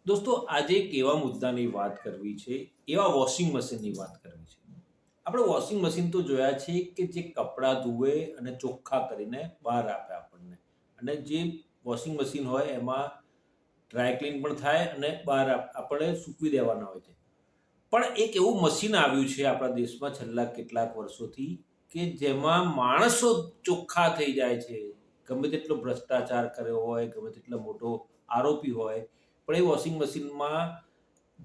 દોસ્તો આજે એક એવા મુદ્દાની વાત કરવી છે, એવા વોશિંગ મશીનની વાત કરવી છે. આપણે વોશિંગ મશીન તો જોયા છે કે જે કપડાં ધુએ અને ચોખ્ખા કરીને બહાર આપે આપણને. અને જે વોશિંગ મશીન હોય એમાં ડ્રાય ક્લીન પણ થાય અને બહાર આપણે સૂકવી દેવાના હોય છે. પણ એક એવું મશીન આવ્યું છે આપણા દેશમાં છેલ્લા કેટલાક વર્ષોથી કે જેમાં માણસો ચોખ્ખા થઈ જાય છે. ગમે તેટલો ભ્રષ્ટાચાર કર્યો હોય, ગમે તેટલો મોટો આરોપી હોય, પણ એ વોશિંગ મશીનમાં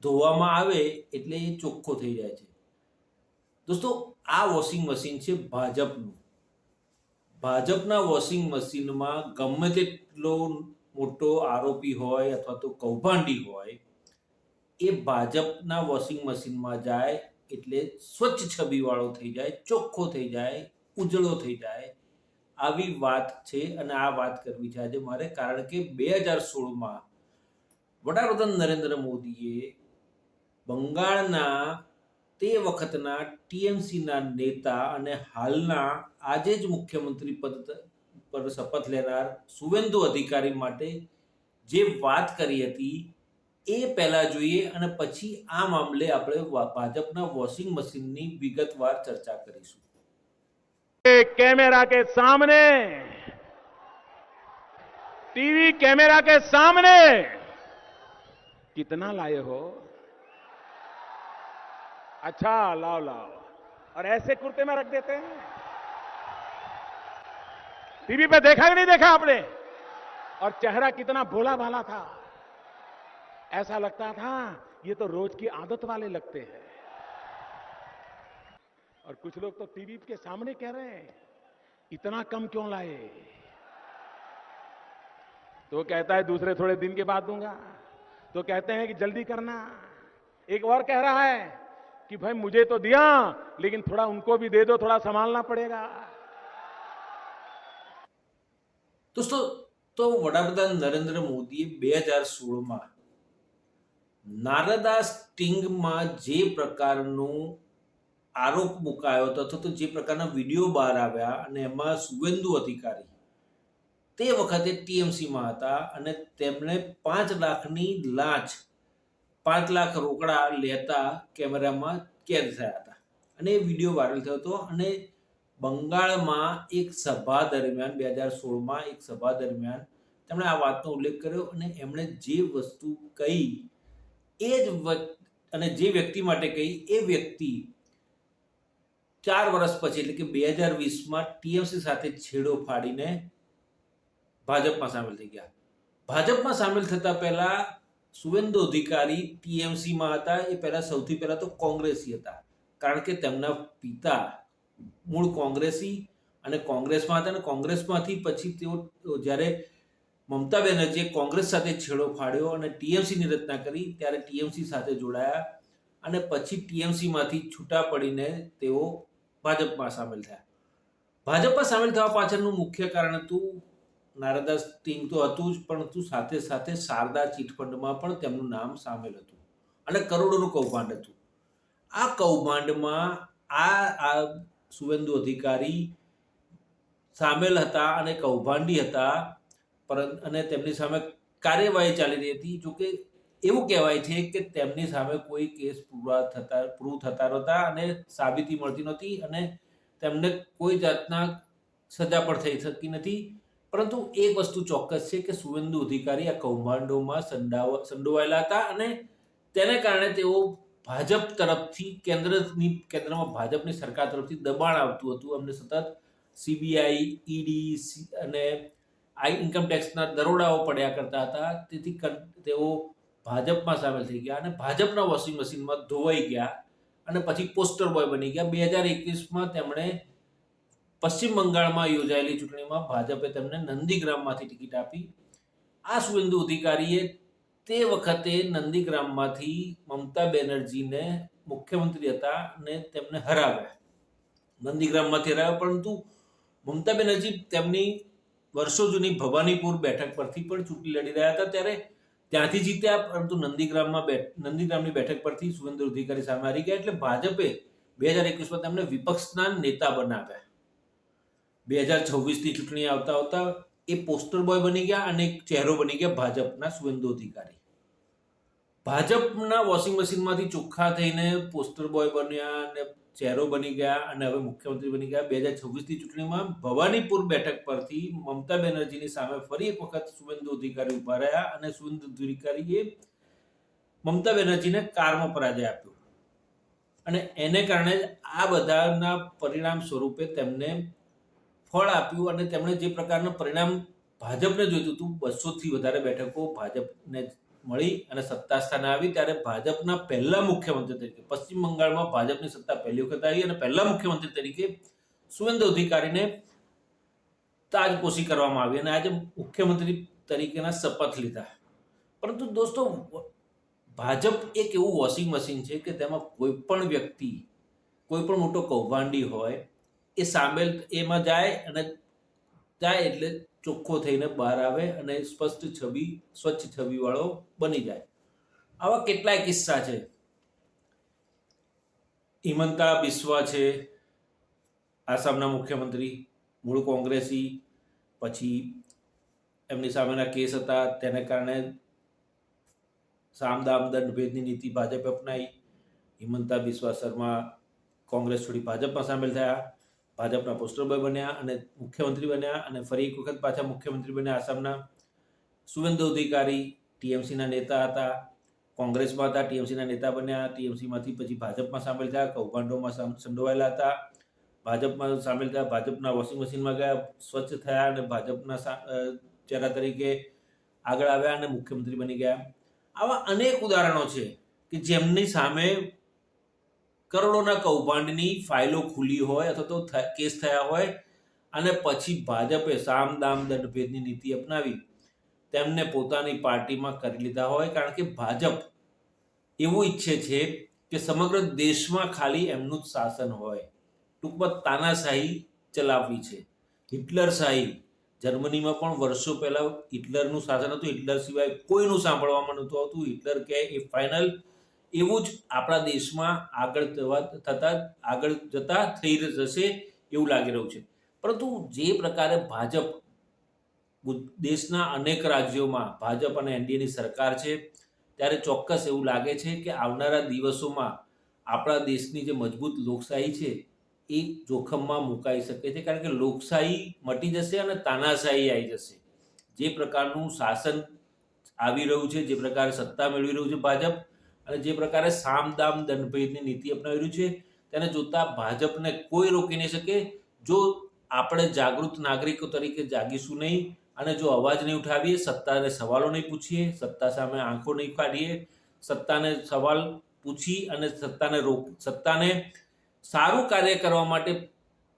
ધોવામાં આવે એટલે એ ચોખ્ખો થઈ જાય છે. દોસ્તો આ વોશિંગ મશીન છે ભાજપનું. ભાજપના વોશિંગ મશીનમાં ગમે તેટલો મોટો આરોપી હોય અથવા તો કૌભાંડી હોય, એ ભાજપના વોશિંગ મશીનમાં જાય એટલે સ્વચ્છ છબીવાળો થઈ જાય, ચોખ્ખો થઈ જાય, ઉજળો થઈ જાય. આવી વાત છે અને આ વાત કરવી છે આજે મારે, કારણ કે 2016માં વડાપ્રધાન નરેન્દ્ર મોદીએ બંગાળના તે વખતના ટીએમસીના નેતા અને હાલના આજે જ મુખ્યમંત્રી પદ પર શપથ લેનાર શુવેન્દુ અધિકારી માટે જે વાત કરી હતી એ પહેલા જોઈએ અને પછી આ મામલે આપણે ભાજપના વોશિંગ મશીનની વિગતવાર ચર્ચા કરીશું. कैमरा के सामने, टीवी कैमरा के सामने कितना लाए हो? अच्छा, लाओ लाओ। और ऐसे कुर्ते में रख देते हैं। टीवी पे देखा कि नहीं देखा आपने? और चेहरा कितना भोला भाला था। ऐसा लगता था ये तो रोज की आदत वाले लगते हैं। और कुछ लोग तो टीवी के सामने कह रहे हैं इतना कम क्यों लाए? तो कहता है दूसरे थोड़े दिन के बाद दूंगा, तो कहते हैं कि जल्दी करना। एक और कह रहा है कि भाई मुझे तो दिया लेकिन थोड़ा उनको भी दे दो, थोड़ा संभालना पड़ेगा। દોસ્તો તો વડાપ્રધાન નરેન્દ્ર મોદીએ 2016માં નારદા સ્ટિંગમાં જે પ્રકારનું આરોપ મુકાયો હતો અથવા તો જે પ્રકારના વિડીયો બહાર આવ્યા અને એમાં શુવેન્દુ અધિકારી તે વખતે ટીએમસીમાં હતા અને તેમણે 5 લાખની લાંચ, 5 લાખ રોકડા લેતા કેમેરામાં કેદ થયા હતા અને એ વિડીયો વાયરલ થયો હતો. અને બંગાળમાં એક સભા દરમિયાન 2016માં એક સભા દરમિયાન તેમણે આ વાતનો ઉલ્લેખ કર્યો અને એમણે જે વસ્તુ કહી એ જ અને જે વ્યક્તિ માટે કહી એ વ્યક્તિ 4 વર્ષ પછી એટલે કે 2020માં ટીએમસી સાથે છેડો ફાડીને ભાજપમાં સામેલ થઈ ગયા. ભાજપમાં સામેલ થતા પહેલા શુવેન્દુ અધિકારી ટીએમસીમાં હતા. એ પહેલા સૌથી પહેલા તો કોંગ્રેસી હતા, કારણ કે તેમના પિતા મૂળ કોંગ્રેસી અને કોંગ્રેસમાં હતા અને કોંગ્રેસમાંથી પછી તેઓ જ્યારે મમતા બેનર્જીએ કોંગ્રેસ સાથે છેડો ફાડ્યો અને ટીએમસીની રચના કરી ત્યારે ટીએમસી સાથે જોડાયા અને પછી ટીએમસીમાંથી છૂટા પડીને તેઓ ભાજપમાં સામેલ થયા. ભાજપમાં સામેલ થવા પાછળનું મુખ્ય કારણ હતું નારદા સ્ટિંગ તો હતું જ, પરંતુ સાથે સાથે શારદા ચીટફંડમાં પણ તેમનું નામ સામેલ હતું અને કરોડોનું કૌભાંડ હતું. આ કૌભાંડમાં આ શુવેન્દુ અધિકારી સામેલ હતા અને કૌભાંડી હતા, અને તેમની સામે કાર્યવાહી ચાલી રહી હતી. જોકે એવું કહેવાય છે કે તેમની સામે કોઈ કેસ પ્રૂવ થતા નહોતા અને સાબિતી મળતી નહોતી અને તેમને કોઈ જાતના સજા પણ થઈ શકી નથી. પરંતુ એક વસ્તુ ચોક્કસ છે કે શુવેન્દુ અધિકારી આ કૌભાંડોમાં સંડોવાયેલા હતા અને તેને કારણે તેઓ ભાજપ તરફથી કેન્દ્રમાં ભાજપની સરકાર તરફથી દબાણ આવતું હતું. અમને સતત સીબીઆઈ, ઈડી અને ઇન્કમટેક્સના દરોડાઓ પડ્યા કરતા હતા. તેથી તેઓ ભાજપમાં સામેલ થઈ ગયા અને ભાજપના વોશિંગ મશીનમાં ધોવાઈ ગયા અને પછી પોસ્ટર બોય બની ગયા. 2021માં તેમણે પશ્ચિમ બંગાળમાં યોજાયેલી ચૂંટણીમાં ભાજપે તેમને નંદીગ્રામમાંથી ટિકિટ આપી. આ શુવેન્દુ અધિકારીએ તે વખતે નંદીગ્રામમાંથી મમતા બેનર્જીને મુખ્યમંત્રી હતા અને તેમને હરાવ્યા, નંદીગ્રામમાંથી હરાવ્યા. પરંતુ મમતા બેનર્જી તેમની વર્ષો જૂની ભવાનીપુર બેઠક પરથી પણ ચૂંટણી લડી રહ્યા હતા ત્યારે ત્યાંથી જીત્યા, પરંતુ નંદીગ્રામની બેઠક પરથી શુવેન્દુ અધિકારી સામે હારી ગયા. એટલે ભાજપે 2021માં તેમને વિપક્ષના નેતા બનાવ્યા. 2026ની ચૂંટણી આવતા એ પોસ્ટર બોય બની ગયા અને એક ચહેરો બની ગયા ભાજપના શુવેન્દુ અધિકારી. ભાજપના વોશિંગ મશીનમાંથી ચોખ્ખા થઈને પોસ્ટર બોય બન્યા અને ચહેરો બની ગયા અને હવે મુખ્યમંત્રી બની ગયા. 2026ની ચૂંટણીમાં ભવાનીપુર બેઠક પરથી મમતા બેનર્જીની સામે ફરી એક વખત શુવેન્દુ અધિકારી ઉભા રહ્યા અને શુવેન્દુ અધિકારીએ મમતા બેનર્જીને કારમાં પરાજય આપ્યો અને એને કારણે આ બધાના પરિણામ સ્વરૂપે તેમને ફળ આપ્યું અને તેમણે જે પ્રકારનું પરિણામ ભાજપને જોઈતું હતું, 200થી વધારે બેઠકો ભાજપને મળી અને સત્તા સ્થાને આવી, ત્યારે ભાજપના પહેલા મુખ્યમંત્રી તરીકે પશ્ચિમ બંગાળમાં ભાજપની સત્તા પહેલી વખત આવી અને પહેલા મુખ્યમંત્રી તરીકે શુવેન્દુ અધિકારીને તાજપોશી કરવામાં આવી અને આજે મુખ્યમંત્રી તરીકેના શપથ લીધા. પરંતુ દોસ્તો, ભાજપ એક એવું વોશિંગ મશીન છે કે તેમાં કોઈ પણ વ્યક્તિ, કોઈ પણ મોટો કૌભાંડી હોય, એ સામેલ એમાં જાય એટલે ચોખ્ખો થઈને બહાર આવે અને સ્પષ્ટ છબી, સ્વચ્છ છબી વાળો બની જાય. આવા કેટલાય કિસ્સા છે. હિમંતા બિસ્વા છે, આસામના મુખ્યમંત્રી, મૂળ કોંગ્રેસી, પછી એમની સામેના કેસ હતા, તેને કારણે સામ દામ દંડ ભેદની નીતિ ભાજપે અપનાવી. હિમંતા બિસ્વા શર્મા કોંગ્રેસ છોડી ભાજપમાં સામેલ થયા, ભાજપના પોસ્ટર બોય બન્યા અને મુખ્યમંત્રી બન્યા અને ફરી એક વખત પાછા મુખ્યમંત્રી બન્યા. આસામના શુવેન્દુ અધિકારી ટીએમસીના નેતા હતા, કોંગ્રેસમાં હતા, ટીએમસીના નેતા બન્યા, ટીએમસીમાંથી પછી ભાજપમાં સામેલ થયા, કૌભાંડોમાં સંડોવાયેલા હતા, ભાજપમાં સામેલ થયા, ભાજપના વોશિંગ મશીનમાં ગયા, સ્વચ્છ થયા અને ભાજપના ચહેરા તરીકે આગળ આવ્યા અને મુખ્યમંત્રી બની ગયા. આવા અનેક ઉદાહરણો છે કે જેમની સામે કરોડોના કૌભાંડની ફાઇલો ખુલી હોય અથવા તો કેસ થયા હોય અને પછી ભાજપે સામ દામ દંડ ભેદની નીતિ અપનાવી તેમને પોતાની પાર્ટીમાં કરી લીધા હોય. કારણ કે ભાજપ એવું ઈચ્છે છે કે સમગ્ર દેશમાં ખાલી એમનું જ શાસન હોય. ટૂંકમાં તાનાશાહી ચલાવવી છે, હિટલરશાહી. જર્મનીમાં પણ વર્ષો પહેલા હિટલરનું શાસન હતું, હિટલર સિવાય કોઈનું સાંભળવામાં નહોતું આવતું, હિટલર કહે એ ફાઇનલ. એવું જ આપણા દેશમાં આગળ જતા થઈ જશે એવું લાગી રહ્યું છે. પરંતુ જે પ્રકારે ભાજપ દેશના અનેક રાજ્યોમાં ભાજપ અને એનડીએની સરકાર છે, ત્યારે ચોક્કસ એવું લાગે છે કે આવનારા દિવસોમાં આપણા દેશની જે મજબૂત લોકશાહી છે એ જોખમમાં મુકાઈ શકે છે. કારણ કે લોકશાહી મટી જશે અને તાનાશાહી આવી જશે. જે પ્રકારનું શાસન આવી રહ્યું છે, જે પ્રકારે સત્તા મેળવી રહ્યું છે ભાજપ, અને જે પ્રકારે સામ દામ દંડ ભેદની નીતિ અપનાવી રહ્યું છે, તેને જોતા ભાજપને કોઈ રોકી નહીં શકે. જો આપણે જાગૃત નાગરિકો તરીકે જાગીશું નહીં અને જો અવાજ નહીં ઉઠાવીએ, સત્તાને સવાલો નહીં પૂછીએ, સત્તા સામે આંખો નહીં કાઢીએ, સત્તાને સવાલ પૂછી અને સત્તાને સારું કાર્ય કરવા માટે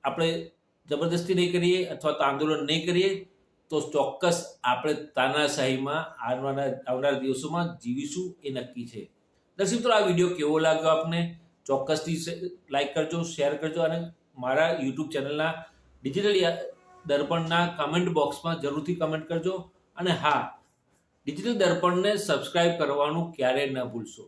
આપણે જબરદસ્તી નહીં કરીએ અથવા તો આંદોલન નહીં કરીએ, તો ચોક્કસ આપણે તાનાશાહીમાં આવનારા દિવસોમાં જીવીશું એ નક્કી છે. દર્શક મિત્રો, આ વિડીયો કેવો લાગ્યો આપને ચોક્કસથી લાઈક કરજો, શેર કરજો અને મારા યુટ્યુબ ચેનલના ડિજિટલ દર્પણના કમેન્ટ બોક્સમાં જરૂરથી કમેન્ટ કરજો. અને હા, ડિજિટલ દર્પણને સબસ્ક્રાઇબ કરવાનું ક્યારેય ન ભૂલશો.